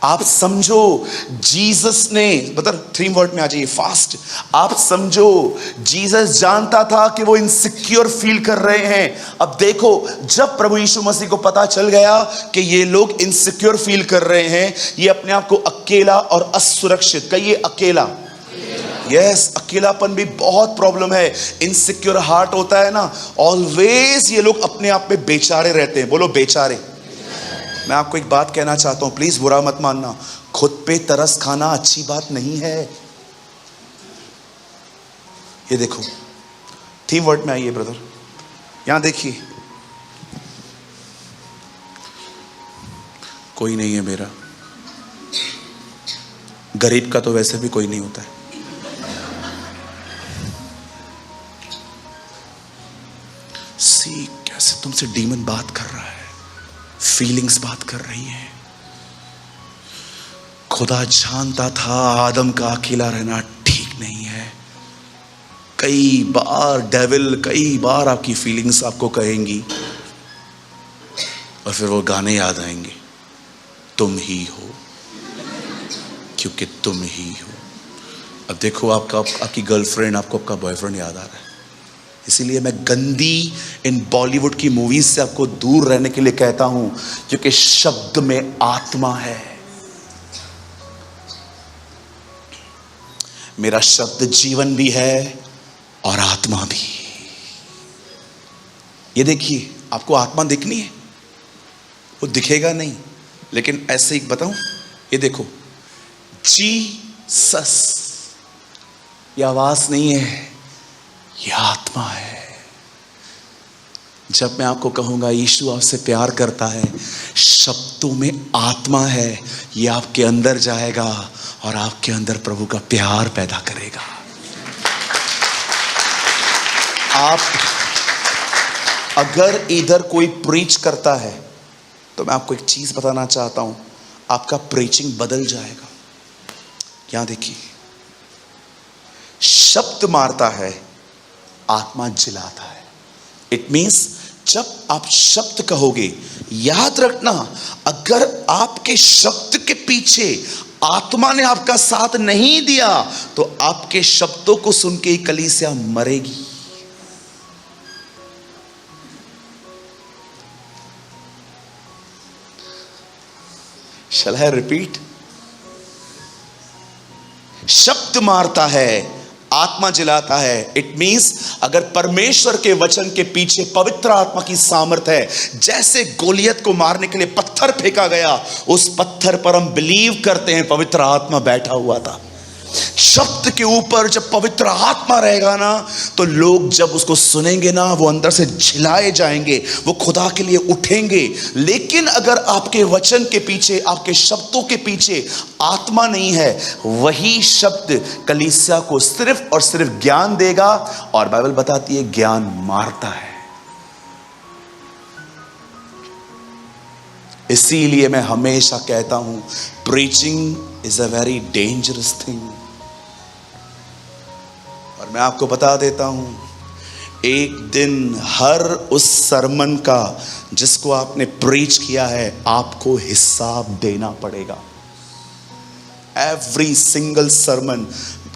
आप समझो जीसस ने, मतलब 3 वर्ड में आ जाइए फास्ट। आप समझो जीसस जानता था कि वो इनसिक्योर फील कर रहे हैं। अब देखो, जब प्रभु यीशु मसीह को पता चल गया कि ये लोग इनसिक्योर फील कर रहे हैं, ये अपने आप को अकेला और असुरक्षित, कहिए अकेला। यस, अकेलापन भी बहुत प्रॉब्लम है। इनसिक्योर हार्ट होता है ना, ऑलवेज ये लोग अपने आप में बेचारे रहते हैं। बोलो बेचारे। मैं आपको एक बात कहना चाहता हूं, प्लीज बुरा मत मानना, खुद पे तरस खाना अच्छी बात नहीं है। ये देखो, 3 वर्ड में आइए ब्रदर, यहां देखिए। कोई नहीं है मेरा, गरीब का तो वैसे भी कोई नहीं होता है। सी कैसे तुमसे डीमन बात कर रहा है, फीलिंग्स बात कर रही है। खुदा जानता था आदम का अकेला रहना ठीक नहीं है। कई बार डेविल, कई बार आपकी फीलिंग्स आपको कहेंगी और फिर वो गाने याद आएंगे, तुम ही हो, क्योंकि तुम ही हो। अब देखो, आपकी गर्लफ्रेंड, आपको आपका बॉयफ्रेंड याद आ रहा है। इसीलिए मैं गंदी इन बॉलीवुड की मूवीज से आपको दूर रहने के लिए कहता हूं, क्योंकि शब्द में आत्मा है। मेरा शब्द जीवन भी है और आत्मा भी। ये देखिए, आपको आत्मा दिखनी है, वो दिखेगा नहीं, लेकिन ऐसे ही बताऊं, ये देखो, जीसस, ये आवाज नहीं है, ये आत्मा है। जब मैं आपको कहूंगा यीशु आपसे प्यार करता है, शब्दों में आत्मा है, ये आपके अंदर जाएगा और आपके अंदर प्रभु का प्यार पैदा करेगा। आप अगर इधर कोई प्रीच करता है तो मैं आपको एक चीज बताना चाहता हूं, आपका प्रीचिंग बदल जाएगा। यहां देखिए, शब्द मारता है, आत्मा जिलाता है। इट मीन्स जब आप शब्द कहोगे, याद रखना, अगर आपके शब्द के पीछे आत्मा ने आपका साथ नहीं दिया तो आपके शब्दों को सुन के ही कलीसिया मरेगी। Shall I repeat? शब्द मारता है, आत्मा जिलाता है। इट मीन्स अगर परमेश्वर के वचन के पीछे पवित्र आत्मा की सामर्थ्य है, जैसे गोलियत को मारने के लिए पत्थर फेंका गया, उस पत्थर पर हम बिलीव करते हैं पवित्र आत्मा बैठा हुआ था। शब्द के ऊपर जब पवित्र आत्मा रहेगा ना, तो लोग जब उसको सुनेंगे ना, वो अंदर से झिलाए जाएंगे, वो खुदा के लिए उठेंगे। लेकिन अगर आपके वचन के पीछे, आपके शब्दों के पीछे आत्मा नहीं है, वही शब्द कलीसिया को सिर्फ और सिर्फ ज्ञान देगा, और बाइबल बताती है ज्ञान मारता है। इसीलिए मैं हमेशा कहता हूं, preaching is a very dangerous thing. और मैं आपको बता देता हूं, एक दिन हर उस सरमन का जिसको आपने प्रीच किया है, आपको हिसाब देना पड़ेगा। Every single sermon.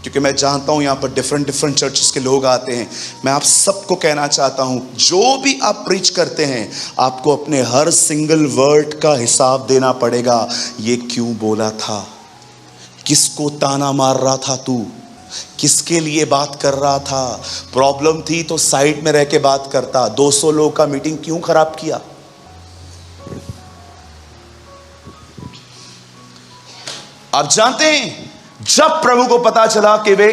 क्योंकि मैं जानता हूं यहां पर डिफरेंट चर्चेस के लोग आते हैं। मैं आप सबको कहना चाहता हूं, जो भी आप प्रीच करते हैं, आपको अपने हर सिंगल वर्ड का हिसाब देना पड़ेगा। ये क्यों बोला था, किसको ताना मार रहा था तू, किसके लिए बात कर रहा था। प्रॉब्लम थी तो साइड में रह के बात करता। 200 लोग का मीटिंग क्यों खराब किया। आप जानते हैं, जब प्रभु को पता चला कि वे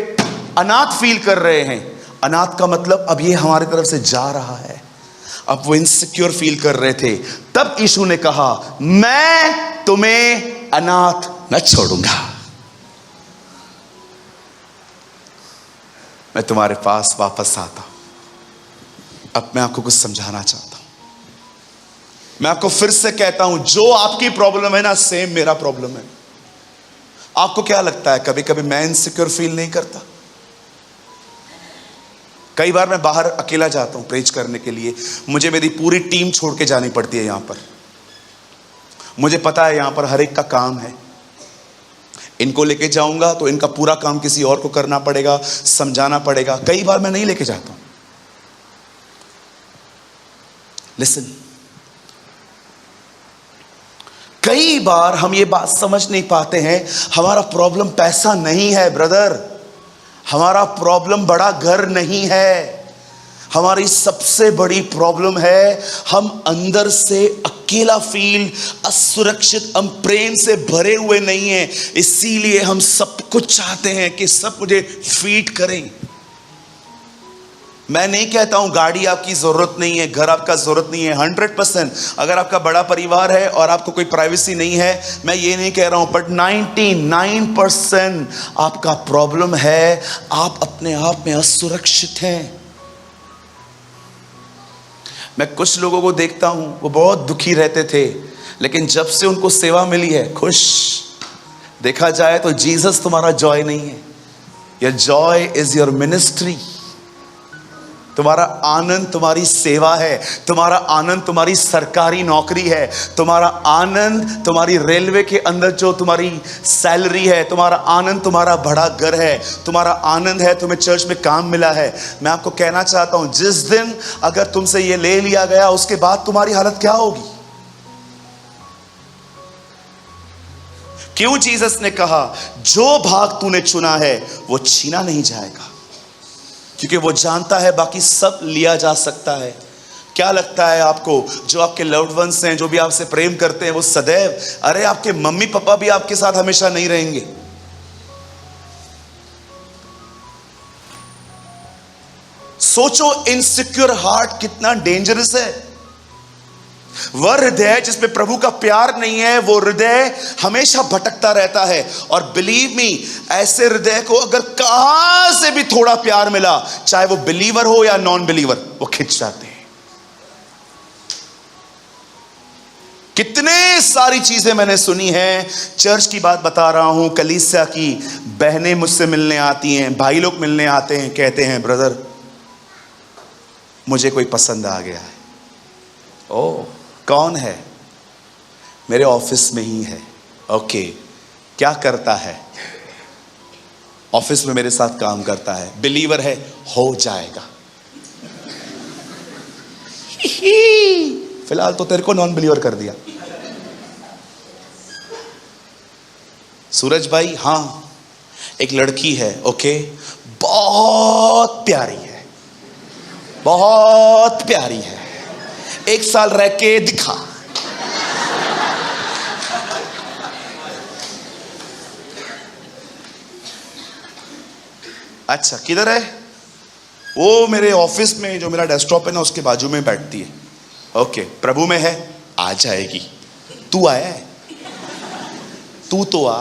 अनाथ फील कर रहे हैं, अनाथ का मतलब अब ये हमारी तरफ से जा रहा है, अब वो इनसिक्योर फील कर रहे थे, तब यीशु ने कहा, मैं तुम्हें अनाथ न छोड़ूंगा, मैं तुम्हारे पास वापस आता हूं। अब मैं आपको कुछ समझाना चाहता हूं। मैं आपको फिर से कहता हूं, जो आपकी प्रॉब्लम है ना, सेम मेरा प्रॉब्लम है। आपको क्या लगता है, कभी कभी मैं इनसिक्योर फील नहीं करता? कई बार मैं बाहर अकेला जाता हूं प्रेच करने के लिए, मुझे मेरी पूरी टीम छोड़ के जानी पड़ती है। यहां पर मुझे पता है, यहां पर हर एक का काम है, इनको लेके जाऊंगा तो इनका पूरा काम किसी और को करना पड़ेगा, समझाना पड़ेगा। कई बार मैं नहीं लेके जाता हूं। लिसन, कई बार हम ये बात समझ नहीं पाते हैं, हमारा प्रॉब्लम पैसा नहीं है ब्रदर, हमारा प्रॉब्लम बड़ा घर नहीं है, हमारी सबसे बड़ी प्रॉब्लम है हम अंदर से अकेला फील, असुरक्षित, हम प्रेम से भरे हुए नहीं हैं। इसीलिए हम सब कुछ चाहते हैं कि सब मुझे फीड करें। मैं नहीं कहता हूं गाड़ी आपकी जरूरत नहीं है, घर आपका जरूरत नहीं है, 100%। अगर आपका बड़ा परिवार है और आपको कोई प्राइवेसी नहीं है, मैं ये नहीं कह रहा हूं, बट 99% आपका प्रॉब्लम है आप अपने आप में असुरक्षित हैं। मैं कुछ लोगों को देखता हूं, वो बहुत दुखी रहते थे, लेकिन जब से उनको सेवा मिली है खुश। देखा जाए तो जीसस तुम्हारा जॉय नहीं है, your Joy is your ministry. तुम्हारा आनंद तुम्हारी सेवा है, तुम्हारा आनंद तुम्हारी सरकारी नौकरी है, तुम्हारा आनंद तुम्हारी रेलवे के अंदर जो तुम्हारी सैलरी है, तुम्हारा आनंद तुम्हारा बड़ा घर है, तुम्हारा आनंद है तुम्हें चर्च में काम मिला है। मैं आपको कहना चाहता हूं, जिस दिन अगर तुमसे ये ले लिया गया उसके बाद तुम्हारी हालत क्या होगी? क्यों जीसस ने कहा जो भाग तूने चुना है वो छीना नहीं जाएगा, क्योंकि वो जानता है बाकी सब लिया जा सकता है। क्या लगता है आपको, जो आपके लव्ड वंस हैं, जो भी आपसे प्रेम करते हैं, वो सदैव, अरे आपके मम्मी पापा भी आपके साथ हमेशा नहीं रहेंगे। सोचो इनसिक्योर हार्ट कितना डेंजरस है। वह हृदय जिसमें प्रभु का प्यार नहीं है, वो हृदय हमेशा भटकता रहता है। और बिलीव मी, ऐसे हृदय को अगर कहां से भी थोड़ा प्यार मिला, चाहे वो बिलीवर हो या नॉन बिलीवर, वो खिंच जाते हैं। कितने सारी चीजें मैंने सुनी हैं, चर्च की बात बता रहा हूं, कलीसिया की बहनें मुझसे मिलने आती हैं, भाई लोग मिलने आते हैं, कहते हैं ब्रदर मुझे कोई पसंद आ गया है। ओह, कौन है? मेरे ऑफिस में ही है। ओके, क्या करता है? ऑफिस में मेरे साथ काम करता है, बिलीवर है, हो जाएगा। फिलहाल तो तेरे को नॉन बिलीवर कर दिया। सूरज भाई, हाँ एक लड़की है, ओके, बहुत प्यारी है, बहुत प्यारी है, 1 साल रह के दिखा। अच्छा, किधर है? वो मेरे ऑफिस में, जो मेरा डेस्कटॉप है ना, उसके बाजू में बैठती है। ओके, प्रभु में है, आ जाएगी। तू आया है? तू तो आ,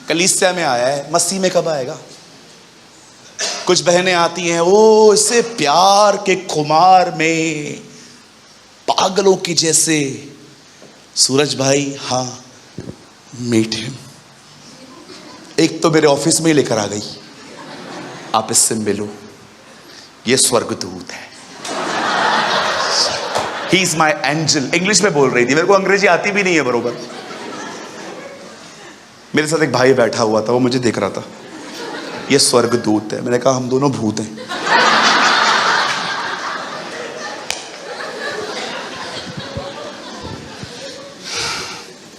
कलीसिया में आया है, मसीह में कब आएगा? कुछ बहनें आती हैं, वो इसे प्यार के खुमार में पागलों की जैसे, सूरज भाई हाँ मीट हिम। एक तो मेरे ऑफिस में ही लेकर आ गई, आप इससे मिलो, ये स्वर्गदूत है, he is my angel. English में बोल रही थी, मेरे को अंग्रेजी आती भी नहीं है बरोबर। मेरे साथ एक भाई बैठा हुआ था, वो मुझे देख रहा था, ये स्वर्गदूत है। मैंने कहा हम दोनों भूत हैं।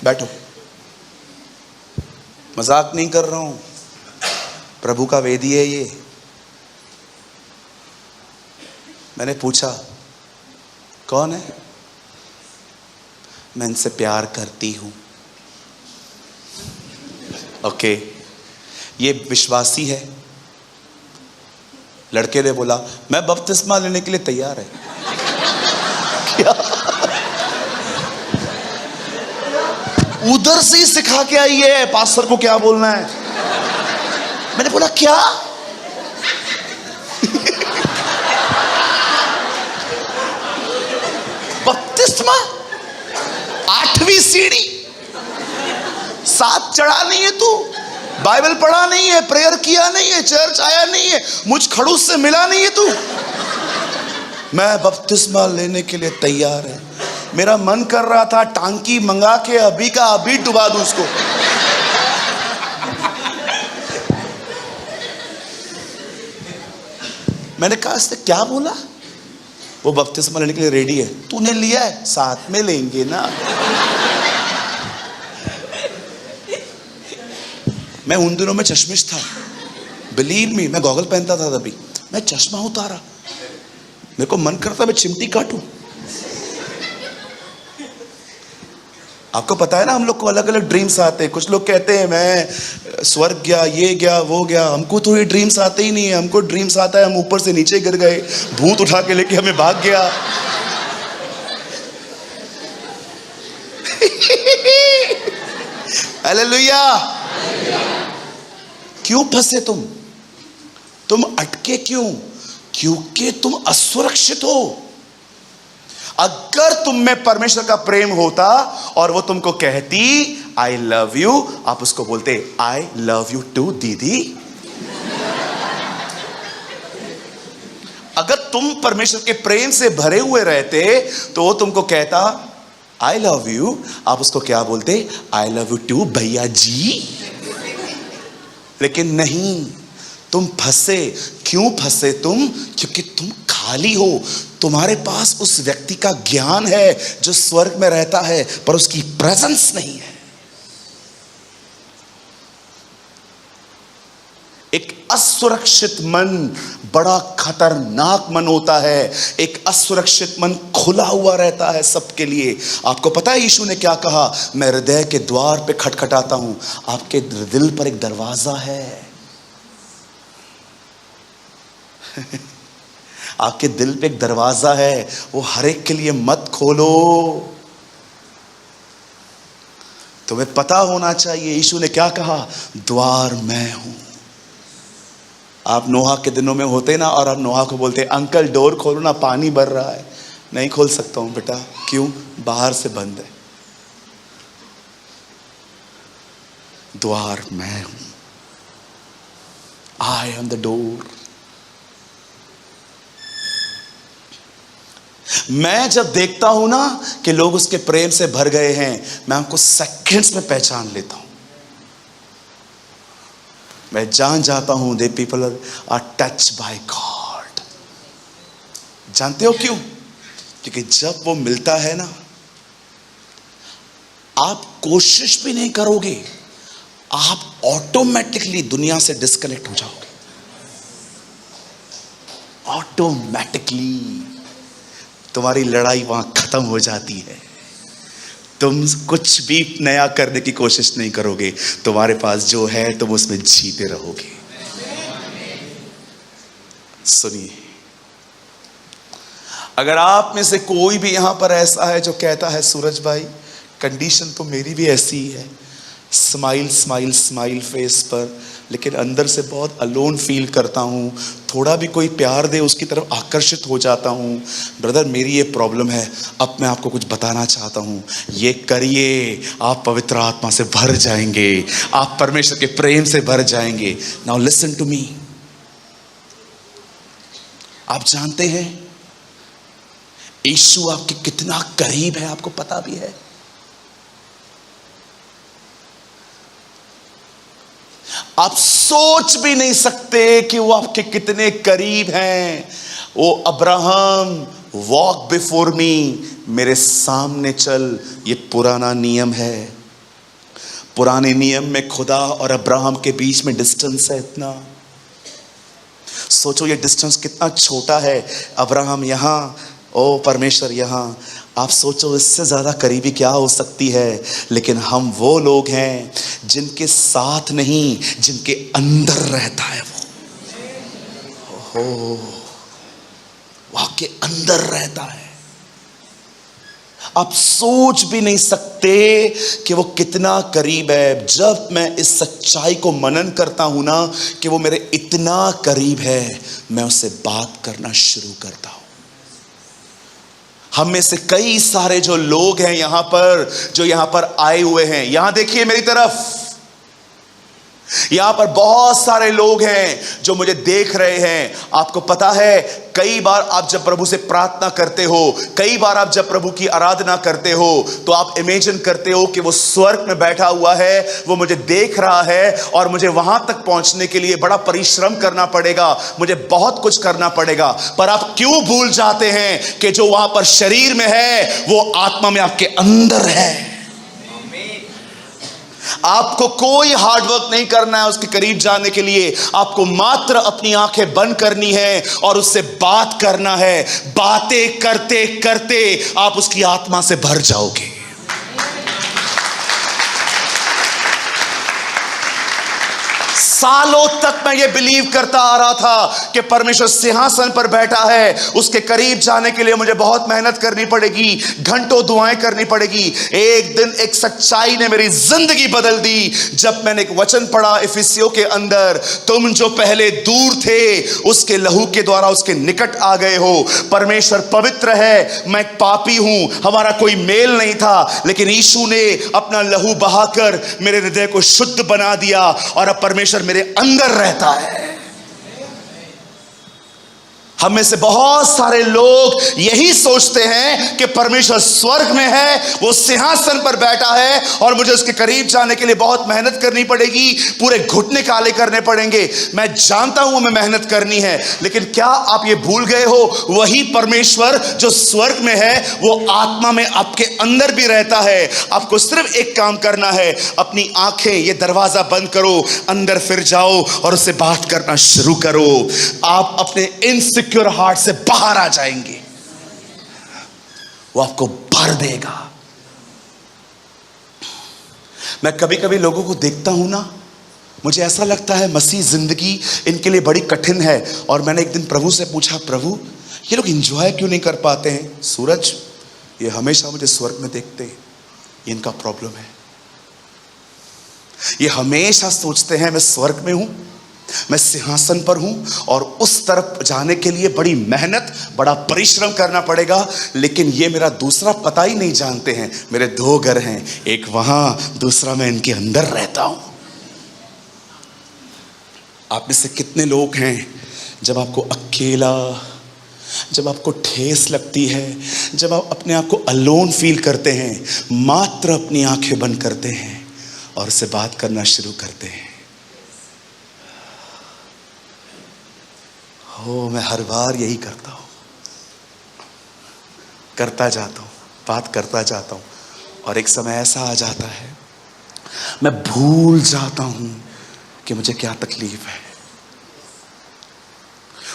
बैठो, मजाक नहीं कर रहा हूं, प्रभु का वेदी है ये। मैंने पूछा कौन है? मैं इनसे प्यार करती हूं। ओके, ये विश्वासी है? लड़के ने बोला मैं बपतिस्मा लेने के लिए तैयार है। क्या? उधर से ही सिखा के आई है पास्टर को क्या बोलना है। मैंने बोला क्या? बपतिस्मा? 8वीं सीढ़ी, 7 चढ़ा नहीं है तू, बाइबल पढ़ा नहीं है, प्रेयर किया नहीं है, चर्च आया नहीं है, मुझ खड़ूस से मिला नहीं है तू। मैं बपतिस्मा लेने के लिए तैयार है। मेरा मन कर रहा था टांकी मंगा के अभी का अभी डुबा दूं उसको। मैंने कहा इसने क्या बोला? वो बपतिस्मा लेने के लिए रेडी है। तूने लिया है? साथ में लेंगे ना। मैं उन दिनों में चश्मिश था, बिलीव मी। मैं गॉगल पहनता था तभी। मैं चश्मा उतारा, मेरे को मन करता मैं चिमटी काटूं। आपको पता है ना, हम लोग को अलग अलग ड्रीम्स आते हैं। कुछ लोग कहते हैं मैं स्वर्ग गया, ये गया, वो गया। हमको तो ये ड्रीम्स आते ही नहीं है। हमको ड्रीम्स आता है हम ऊपर से नीचे गिर गए, भूत उठा के लेके हमें भाग गया। हालेलुया। क्यों फंसे तुम अटके क्यों? क्योंकि तुम असुरक्षित हो। अगर तुम में परमेश्वर का प्रेम होता और वो तुमको कहती आई लव यू, आप उसको बोलते आई लव यू टू दीदी। अगर तुम परमेश्वर के प्रेम से भरे हुए रहते तो वो तुमको कहता आई लव यू, आप उसको क्या बोलते? आई लव यू टू भैया जी। लेकिन नहीं, तुम फंसे। क्यों फंसे तुम? क्योंकि तुम खाली हो। तुम्हारे पास उस व्यक्ति का ज्ञान है जो स्वर्ग में रहता है, पर उसकी प्रेजेंस नहीं है। एक असुरक्षित मन बड़ा खतरनाक मन होता है। एक असुरक्षित मन खुला हुआ रहता है सबके लिए। आपको पता है यीशु ने क्या कहा? मैं हृदय के द्वार पे खटखटाता हूं। आपके दिल पर एक दरवाजा है। आपके दिल पे एक दरवाजा है, वो हर एक के लिए मत खोलो। तुम्हें पता होना चाहिए यीशु ने क्या कहा? द्वार मैं हूं। आप नोहा के दिनों में होते ना, और आप नोहा को बोलते अंकल डोर खोलो ना, पानी भर रहा है। नहीं खोल सकता हूं बेटा। क्यों? बाहर से बंद है। द्वार मैं हूं। I am the door. मैं जब देखता हूं ना कि लोग उसके प्रेम से भर गए हैं, मैं उनको सेकंड्स में पहचान लेता हूं। मैं जान जाता हूं they people are touched by God. जानते हो क्यों? क्योंकि जब वो मिलता है ना, आप कोशिश भी नहीं करोगे, आप ऑटोमेटिकली दुनिया से डिस्कनेक्ट हो जाओगे। ऑटोमेटिकली तुम्हारी लड़ाई वहां खत्म हो जाती है। तुम कुछ भी नया करने की कोशिश नहीं करोगे। तुम्हारे पास जो है तुम उसमें जीते रहोगे। सुनिए, अगर आप में से कोई भी यहां पर ऐसा है जो कहता है सूरज भाई कंडीशन तो मेरी भी ऐसी ही है, स्माइल स्माइल स्माइल फेस पर, लेकिन अंदर से बहुत अलोन फील करता हूं, थोड़ा भी कोई प्यार दे उसकी तरफ आकर्षित हो जाता हूं। ब्रदर मेरी ये प्रॉब्लम है। अब मैं आपको कुछ बताना चाहता हूं, ये करिए, आप पवित्र आत्मा से भर जाएंगे, आप परमेश्वर के प्रेम से भर जाएंगे। Now listen to me. आप जानते हैं यीशु आपके कितना करीब है? आपको पता भी है? आप सोच भी नहीं सकते कि वो आपके कितने करीब हैं। वो अब्राहम वॉक बिफोर मी, मेरे सामने चल, ये पुराना नियम है। पुराने नियम में खुदा और अब्राहम के बीच में डिस्टेंस है इतना। सोचो ये डिस्टेंस कितना छोटा है। अब्राहम यहां, ओ परमेश्वर यहां। आप सोचो इससे ज़्यादा करीबी क्या हो सकती है। लेकिन हम वो लोग हैं जिनके साथ नहीं, जिनके अंदर रहता है वो आपके अंदर रहता है। आप सोच भी नहीं सकते कि वो कितना करीब है। जब मैं इस सच्चाई को मनन करता हूं ना कि वो मेरे इतना करीब है, मैं उससे बात करना शुरू करता हूं। हम में से कई सारे जो लोग हैं यहां पर, जो यहां पर आए हुए हैं, यहां देखिए मेरी तरफ, यहां पर बहुत सारे लोग हैं जो मुझे देख रहे हैं। आपको पता है, कई बार आप जब प्रभु से प्रार्थना करते हो, कई बार आप जब प्रभु की आराधना करते हो, तो आप इमेजिन करते हो कि वो स्वर्ग में बैठा हुआ है, वो मुझे देख रहा है और मुझे वहां तक पहुंचने के लिए बड़ा परिश्रम करना पड़ेगा, मुझे बहुत कुछ करना पड़ेगा। पर आप क्यों भूल जाते हैं कि जो वहां पर शरीर में है वो आत्मा में आपके अंदर है। आपको कोई हार्ड वर्क नहीं करना है उसके करीब जाने के लिए, आपको मात्र अपनी आंखें बंद करनी है और उससे बात करना है। बातें करते करते आप उसकी आत्मा से भर जाओगे। सालों तक मैं ये बिलीव करता आ रहा था कि परमेश्वर सिंहासन पर बैठा है, उसके करीब जाने के लिए मुझे बहुत मेहनत करनी पड़ेगी, घंटों दुआएं करनी पड़ेगी। एक दिन एक सच्चाई ने मेरी जिंदगी बदल दी जब मैंने एक वचन पढ़ा इफिसियों के अंदर, तुम जो पहले दूर थे उसके लहू के द्वारा उसके निकट आ गए हो। परमेश्वर पवित्र है, मैं एक पापी हूं, हमारा कोई मेल नहीं था, लेकिन यीशु ने अपना लहू बहाकर मेरे हृदय को शुद्ध बना दिया और अब परमेश्वर मेरे अंदर रहता है। हम में से बहुत सारे लोग यही सोचते हैं कि परमेश्वर स्वर्ग में है, वो सिंहासन पर बैठा है और मुझे उसके करीब जाने के लिए बहुत मेहनत करनी पड़ेगी, पूरे घुटने काले करने पड़ेंगे। मैं जानता हूं हमें मेहनत करनी है, लेकिन क्या आप ये भूल गए हो, वही परमेश्वर जो स्वर्ग में है वो आत्मा में आपके अंदर भी रहता है। आपको सिर्फ एक काम करना है, अपनी आंखें, ये दरवाजा बंद करो, अंदर फिर जाओ और उससे बात करना शुरू करो। आप अपने इनसिक्योर हार्ट से बाहर आ जाएंगे, वो आपको भर देगा। मैं कभी कभी लोगों को देखता हूं ना, मुझे ऐसा लगता है मसीह जिंदगी इनके लिए बड़ी कठिन है। और मैंने एक दिन प्रभु से पूछा, प्रभु ये लोग एंजॉय क्यों नहीं कर पाते हैं? सूरज, ये हमेशा मुझे स्वर्ग में देखते हैं, ये इनका प्रॉब्लम है। ये हमेशा सोचते हैं मैं स्वर्ग में हूं, मैं सिंहासन पर हूं और उस तरफ जाने के लिए बड़ी मेहनत, बड़ा परिश्रम करना पड़ेगा, लेकिन ये मेरा दूसरा पता ही नहीं जानते हैं। मेरे दो घर हैं, एक वहां, दूसरा मैं इनके अंदर रहता हूं। आप में से कितने लोग हैं जब आपको अकेला, जब आपको ठेस लगती है, जब आप अपने आप को अलोन फील करते हैं, मात्र अपनी आंखें बंद करते हैं और उससे बात करना शुरू करते हैं? हो, मैं हर बार यही करता हूं, करता जाता हूं, बात करता जाता हूं और एक समय ऐसा आ जाता है मैं भूल जाता हूं कि मुझे क्या तकलीफ है।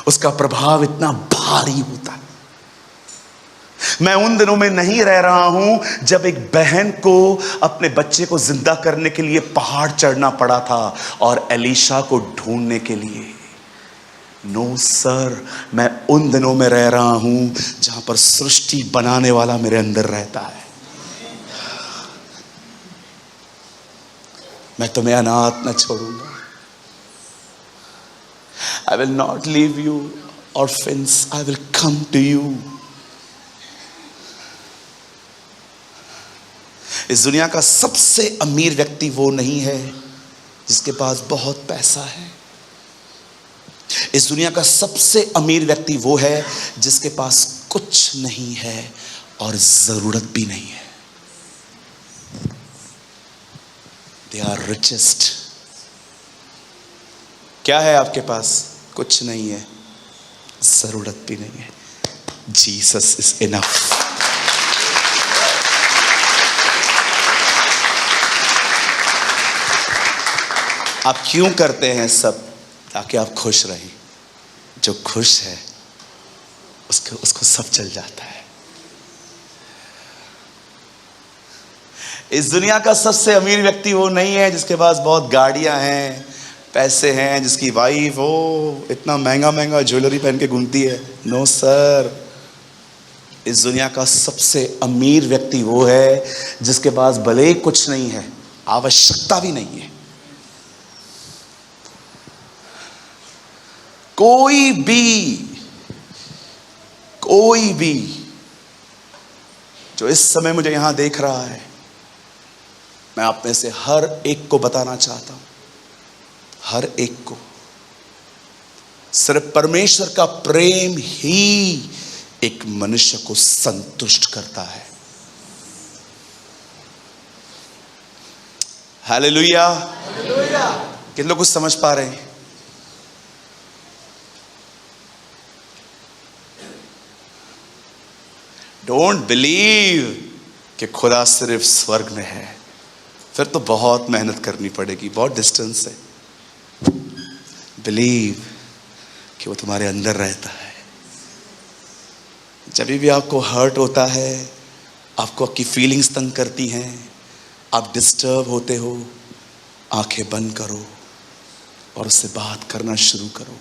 उसका प्रभाव इतना भारी होता है। मैं उन दिनों में नहीं रह रहा हूं जब एक बहन को अपने बच्चे को जिंदा करने के लिए पहाड़ चढ़ना पड़ा था और एलीशा को ढूंढने के लिए। नो सर, मैं उन दिनों में रह रहा हूं जहां पर सृष्टि बनाने वाला मेरे अंदर रहता है। मैं तुम्हें अनाथ न छोड़ूंगा। I will not leave you orphans, I will come to you. इस दुनिया का सबसे अमीर व्यक्ति वो नहीं है जिसके पास बहुत पैसा है। इस दुनिया का सबसे अमीर व्यक्ति वो है जिसके पास कुछ नहीं है और जरूरत भी नहीं है। They are richest. क्या है आपके पास? कुछ नहीं है, जरूरत भी नहीं है। Jesus is enough. आप क्यों करते हैं सब? ताकि आप खुश रहें। जो खुश है उसको सब चल जाता है। इस दुनिया का सबसे अमीर व्यक्ति वो नहीं है जिसके पास बहुत गाड़ियां हैं, पैसे हैं, जिसकी वाइफ हो इतना महंगा महंगा ज्वेलरी पहन के घूमती है। नो सर, इस दुनिया का सबसे अमीर व्यक्ति वो है जिसके पास भले कुछ नहीं है, आवश्यकता भी नहीं है। कोई भी जो इस समय मुझे यहां देख रहा है, मैं आप में से हर एक को बताना चाहता हूं, हर एक को। सिर्फ परमेश्वर का प्रेम ही एक मनुष्य को संतुष्ट करता है। हालेलुया। किन लोग कुछ समझ पा रहे हैं? डोंट बिलीव कि खुदा सिर्फ स्वर्ग में है, फिर तो बहुत मेहनत करनी पड़ेगी, बहुत डिस्टेंस है। बिलीव कि वो तुम्हारे अंदर रहता है। जब भी आपको हर्ट होता है, आपको आपकी फीलिंग्स तंग करती हैं, आप डिस्टर्ब होते हो, आंखें बंद करो और उससे बात करना शुरू करो।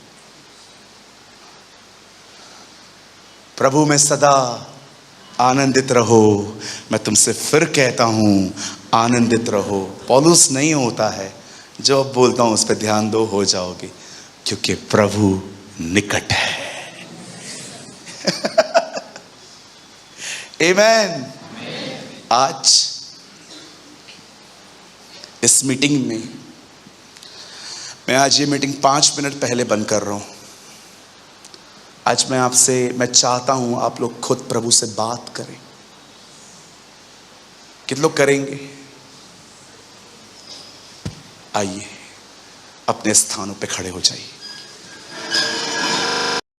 प्रभु में सदा आनंदित रहो। मैं तुमसे फिर कहता हूं, आनंदित रहो। पौलुस नहीं होता है, जो अब बोलता हूं उस पर ध्यान दो, हो जाओगे, क्योंकि प्रभु निकट है। आमेन। आज इस मीटिंग में, मैं आज ये मीटिंग 5 मिनट पहले बंद कर रहा हूं। आज मैं चाहता हूं आप लोग खुद प्रभु से बात करें। कितने लोग करेंगे? आइए अपने स्थानों पे खड़े हो जाइए।